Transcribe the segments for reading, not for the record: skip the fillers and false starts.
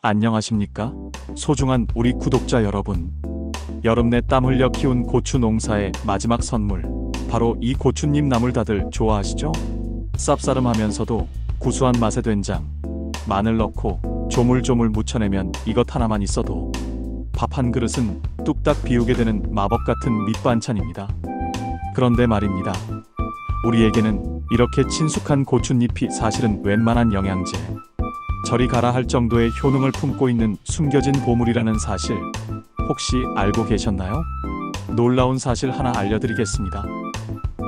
안녕하십니까? 소중한 우리 구독자 여러분. 여름 내 땀 흘려 키운 고추 농사의 마지막 선물. 바로 이 고추잎 나물 다들 좋아하시죠? 쌉싸름하면서도 구수한 맛의 된장, 마늘 넣고 조물조물 무쳐내면 이것 하나만 있어도 밥 한 그릇은 뚝딱 비우게 되는 마법 같은 밑반찬입니다. 그런데 말입니다. 우리에게는 이렇게 친숙한 고추잎이 사실은 웬만한 영양제, 저리 가라 할 정도의 효능을 품고 있는 숨겨진 보물이라는 사실 혹시 알고 계셨나요? 놀라운 사실 하나 알려드리겠습니다.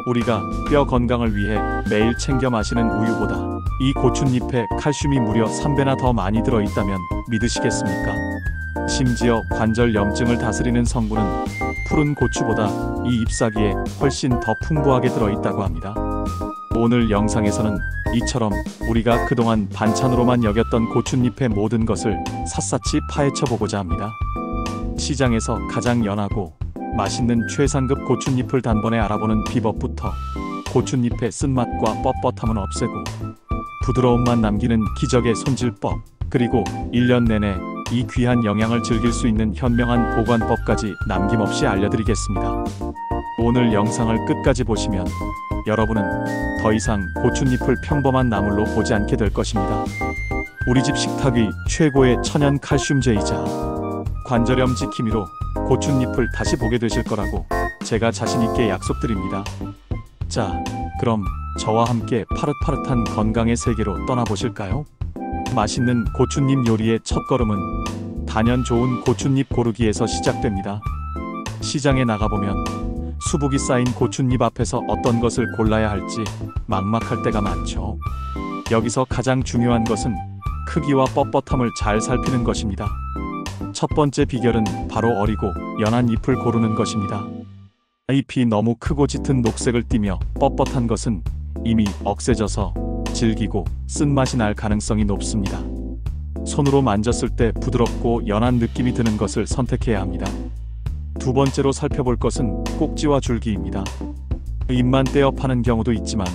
우리가 뼈 건강을 위해 매일 챙겨 마시는 우유보다 이 고추잎에 칼슘이 무려 3배나 더 많이 들어있다면 믿으시겠습니까? 심지어 관절 염증을 다스리는 성분은 푸른 고추보다 이 잎사귀에 훨씬 더 풍부하게 들어있다고 합니다. 오늘 영상에서는 이처럼 우리가 그동안 반찬으로만 여겼던 고추잎의 모든 것을 샅샅이 파헤쳐 보고자 합니다. 시장에서 가장 연하고 맛있는 최상급 고추잎을 단번에 알아보는 비법부터 고추잎의 쓴맛과 뻣뻣함은 없애고 부드러움만 남기는 기적의 손질법, 그리고 1년 내내 이 귀한 영양을 즐길 수 있는 현명한 보관법까지 남김없이 알려드리겠습니다. 오늘 영상을 끝까지 보시면 여러분은 더 이상 고추잎을 평범한 나물로 보지 않게 될 것입니다. 우리 집 식탁 위 최고의 천연 칼슘제이자 관절염 지킴이로 고추잎을 다시 보게 되실 거라고 제가 자신있게 약속드립니다. 자, 그럼 저와 함께 파릇파릇한 건강의 세계로 떠나보실까요? 맛있는 고추잎 요리의 첫걸음은 단연 좋은 고추잎 고르기에서 시작됩니다. 시장에 나가보면 수북이 쌓인 고추잎 앞에서 어떤 것을 골라야 할지 막막할 때가 많죠. 여기서 가장 중요한 것은 크기와 뻣뻣함을 잘 살피는 것입니다. 첫 번째 비결은 바로 어리고 연한 잎을 고르는 것입니다. 잎이 너무 크고 짙은 녹색을 띠며 뻣뻣한 것은 이미 억세져서 질기고 쓴맛이 날 가능성이 높습니다. 손으로 만졌을 때 부드럽고 연한 느낌이 드는 것을 선택해야 합니다. 두 번째로 살펴볼 것은 꼭지와 줄기입니다. 잎만 떼어 파는 경우도 있지만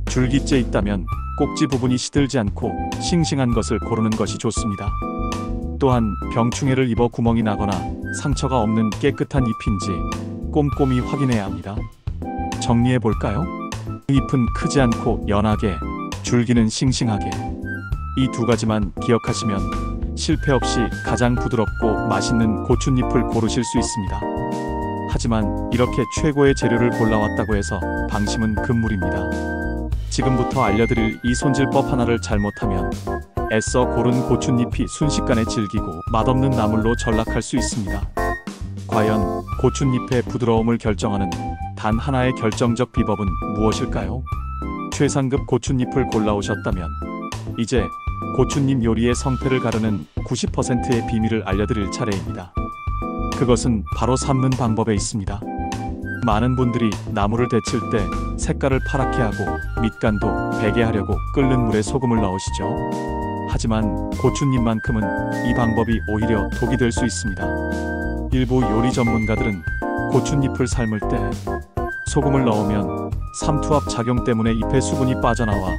줄기째 있다면 꼭지 부분이 시들지 않고 싱싱한 것을 고르는 것이 좋습니다. 또한 병충해를 입어 구멍이 나거나 상처가 없는 깨끗한 잎인지 꼼꼼히 확인해야 합니다. 정리해 볼까요? 잎은 크지 않고 연하게, 줄기는 싱싱하게. 이 두 가지만 기억하시면 실패 없이 가장 부드럽고 맛있는 고추잎을 고르실 수 있습니다. 하지만 이렇게 최고의 재료를 골라왔다고 해서 방심은 금물입니다. 지금부터 알려드릴 이 손질법 하나를 잘못하면 애써 고른 고추잎이 순식간에 질기고 맛없는 나물로 전락할 수 있습니다. 과연 고추잎의 부드러움을 결정하는 단 하나의 결정적 비법은 무엇일까요? 최상급 고추잎을 골라오셨다면 이제 고추잎 요리의 성패를 가르는 90%의 비밀을 알려드릴 차례입니다. 그것은 바로 삶는 방법에 있습니다. 많은 분들이 나물을 데칠 때 색깔을 파랗게 하고 밑간도 배게 하려고 끓는 물에 소금을 넣으시죠. 하지만 고추잎만큼은 이 방법이 오히려 독이 될 수 있습니다. 일부 요리 전문가들은 고추잎을 삶을 때 소금을 넣으면 삼투압 작용 때문에 잎의 수분이 빠져나와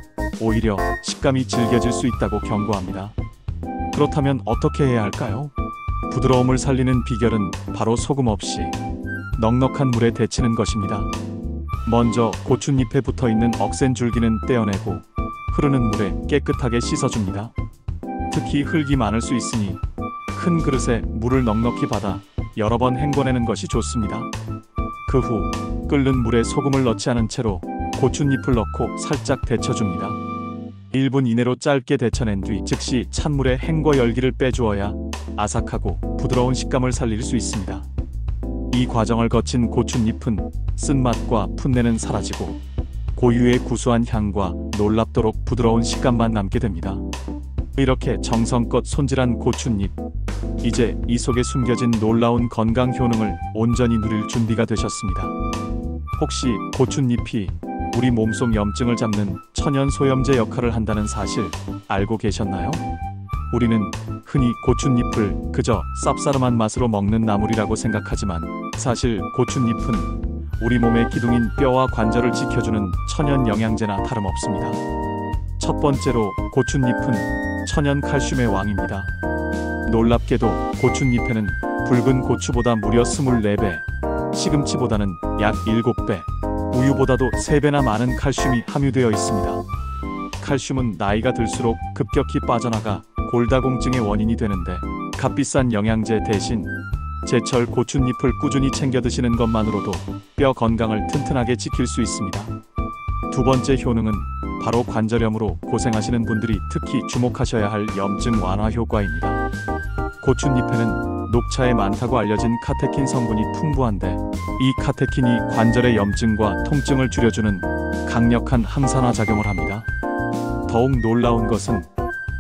오히려 식감이 질겨질 수 있다고 경고합니다. 그렇다면 어떻게 해야 할까요? 부드러움을 살리는 비결은 바로 소금 없이 넉넉한 물에 데치는 것입니다. 먼저 고추잎에 붙어있는 억센 줄기는 떼어내고 흐르는 물에 깨끗하게 씻어줍니다. 특히 흙이 많을 수 있으니 큰 그릇에 물을 넉넉히 받아 여러 번 헹궈내는 것이 좋습니다. 그 후 끓는 물에 소금을 넣지 않은 채로 고추잎을 넣고 살짝 데쳐줍니다. 1분 이내로 짧게 데쳐낸 뒤 즉시 찬물에 헹궈 열기를 빼주어야 아삭하고 부드러운 식감을 살릴 수 있습니다. 이 과정을 거친 고추잎은 쓴맛과 풋내는 사라지고 고유의 구수한 향과 놀랍도록 부드러운 식감만 남게 됩니다. 이렇게 정성껏 손질한 고추잎, 이제 이 속에 숨겨진 놀라운 건강 효능을 온전히 누릴 준비가 되셨습니다. 혹시 고추잎이 우리 몸속 염증을 잡는 천연 소염제 역할을 한다는 사실 알고 계셨나요? 우리는 흔히 고추잎을 그저 쌉싸름한 맛으로 먹는 나물이라고 생각하지만 사실 고추잎은 우리 몸의 기둥인 뼈와 관절을 지켜주는 천연 영양제나 다름없습니다. 첫 번째로 고추잎은 천연 칼슘의 왕입니다. 놀랍게도 고춧잎에는 붉은 고추보다 무려 24배, 시금치보다는 약 7배, 우유보다도 3배나 많은 칼슘이 함유되어 있습니다. 칼슘은 나이가 들수록 급격히 빠져나가 골다공증의 원인이 되는데, 값비싼 영양제 대신 제철 고춧잎을 꾸준히 챙겨 드시는 것만으로도 뼈 건강을 튼튼하게 지킬 수 있습니다. 두 번째 효능은 바로 관절염으로 고생하시는 분들이 특히 주목하셔야 할 염증 완화 효과입니다. 고춧잎에는 녹차에 많다고 알려진 카테킨 성분이 풍부한데, 이 카테킨이 관절의 염증과 통증을 줄여주는 강력한 항산화 작용을 합니다. 더욱 놀라운 것은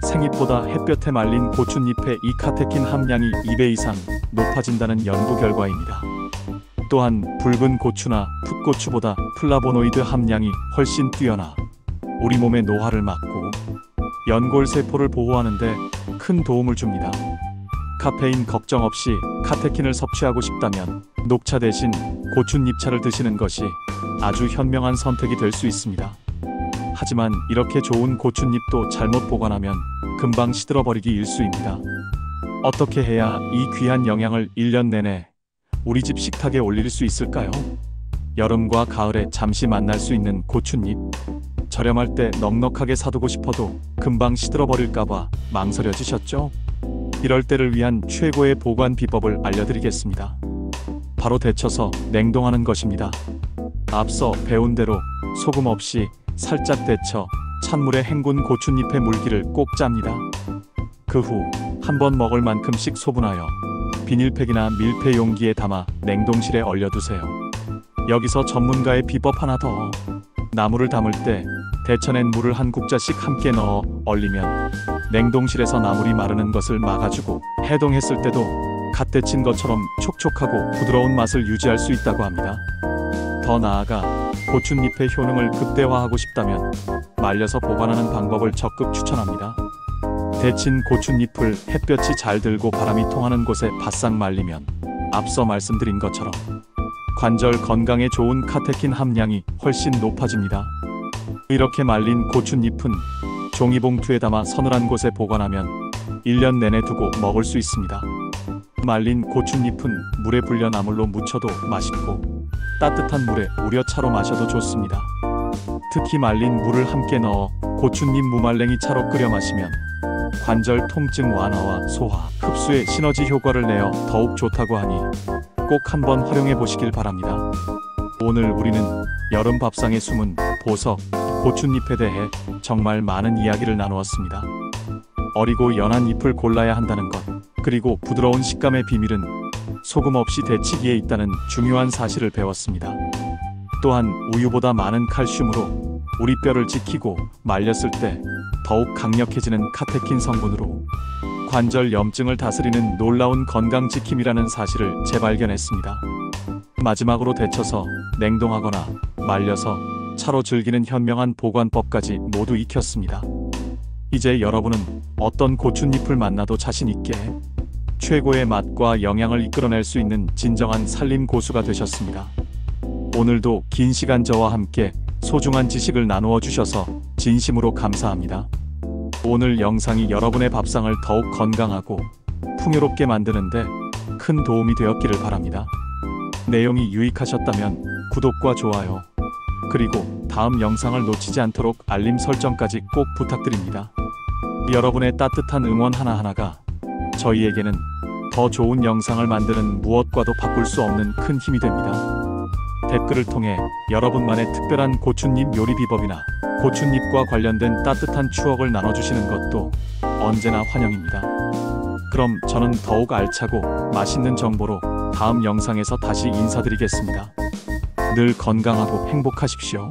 생잎보다 햇볕에 말린 고춧잎의 이 카테킨 함량이 2배 이상 높아진다는 연구 결과입니다. 또한 붉은 고추나 풋고추보다 플라보노이드 함량이 훨씬 뛰어나 우리 몸의 노화를 막고 연골세포를 보호하는 데 큰 도움을 줍니다. 카페인 걱정 없이 카테킨을 섭취하고 싶다면 녹차 대신 고춧잎차를 드시는 것이 아주 현명한 선택이 될 수 있습니다. 하지만 이렇게 좋은 고춧잎도 잘못 보관하면 금방 시들어버리기 일쑤입니다. 어떻게 해야 이 귀한 영양을 1년 내내 우리 집 식탁에 올릴 수 있을까요? 여름과 가을에 잠시 만날 수 있는 고춧잎. 저렴할 때 넉넉하게 사두고 싶어도 금방 시들어버릴까봐 망설여지셨죠? 이럴 때를 위한 최고의 보관 비법을 알려드리겠습니다. 바로 데쳐서 냉동하는 것입니다. 앞서 배운 대로 소금 없이 살짝 데쳐 찬물에 헹군 고춧잎의 물기를 꼭 짭니다. 그 후 한 번 먹을 만큼씩 소분하여 비닐팩이나 밀폐 용기에 담아 냉동실에 얼려두세요. 여기서 전문가의 비법 하나 더. 나물을 담을 때 데쳐낸 물을 한 국자씩 함께 넣어 얼리면 냉동실에서 나물이 마르는 것을 막아주고, 해동했을 때도 갓 데친 것처럼 촉촉하고 부드러운 맛을 유지할 수 있다고 합니다. 더 나아가 고춧잎의 효능을 극대화하고 싶다면 말려서 보관하는 방법을 적극 추천합니다. 데친 고춧잎을 햇볕이 잘 들고 바람이 통하는 곳에 바싹 말리면 앞서 말씀드린 것처럼 관절 건강에 좋은 카테킨 함량이 훨씬 높아집니다. 이렇게 말린 고춧잎은 종이봉투에 담아 서늘한 곳에 보관하면 1년 내내 두고 먹을 수 있습니다. 말린 고춧잎은 물에 불려 나물로 무쳐도 맛있고, 따뜻한 물에 우려 차로 마셔도 좋습니다. 특히 말린 물을 함께 넣어 고춧잎 무말랭이 차로 끓여 마시면 관절 통증 완화와 소화, 흡수의 시너지 효과를 내어 더욱 좋다고 하니 꼭 한번 활용해 보시길 바랍니다. 오늘 우리는 여름 밥상에 숨은 보석, 고춧잎에 대해 정말 많은 이야기를 나누었습니다. 어리고 연한 잎을 골라야 한다는 것, 그리고 부드러운 식감의 비밀은 소금 없이 데치기에 있다는 중요한 사실을 배웠습니다. 또한 우유보다 많은 칼슘으로 우리 뼈를 지키고, 말렸을 때 더욱 강력해지는 카테킨 성분으로 관절 염증을 다스리는 놀라운 건강지킴이라는 사실을 재발견했습니다. 마지막으로 데쳐서 냉동하거나 말려서 차로 즐기는 현명한 보관법까지 모두 익혔습니다. 이제 여러분은 어떤 고춧잎을 만나도 자신있게 최고의 맛과 영양을 이끌어낼 수 있는 진정한 살림 고수가 되셨습니다. 오늘도 긴 시간 저와 함께 소중한 지식을 나누어 주셔서 진심으로 감사합니다. 오늘 영상이 여러분의 밥상을 더욱 건강하고 풍요롭게 만드는데 큰 도움이 되었기를 바랍니다. 내용이 유익하셨다면 구독과 좋아요, 그리고 다음 영상을 놓치지 않도록 알림 설정까지 꼭 부탁드립니다. 여러분의 따뜻한 응원 하나하나가 저희에게는 더 좋은 영상을 만드는 무엇과도 바꿀 수 없는 큰 힘이 됩니다. 댓글을 통해 여러분만의 특별한 고춧잎 요리 비법이나 고춧잎과 관련된 따뜻한 추억을 나눠주시는 것도 언제나 환영입니다. 그럼 저는 더욱 알차고 맛있는 정보로 다음 영상에서 다시 인사드리겠습니다. 늘 건강하고 행복하십시오.